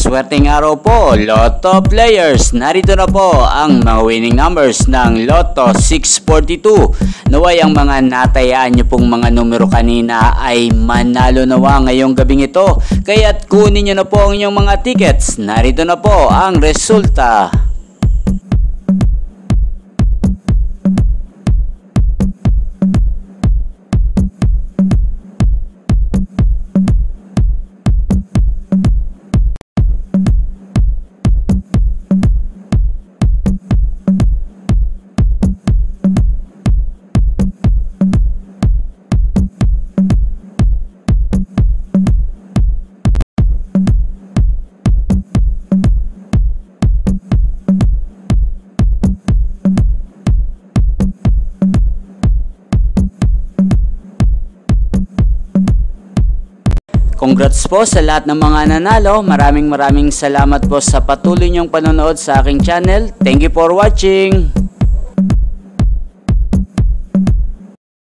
Maswerteng araw po, Lotto players. Narito na po ang mga winning numbers ng Lotto 642. Naway ang mga natayaan nyo pong mga numero kanina ay manalo nawa ngayong gabing ito. Kaya't kunin nyo na po ang inyong mga tickets. Narito na po ang resulta. Congrats po sa lahat ng mga nanalo. Maraming salamat po sa patuloy niyong panonood sa aking channel. Thank you for watching.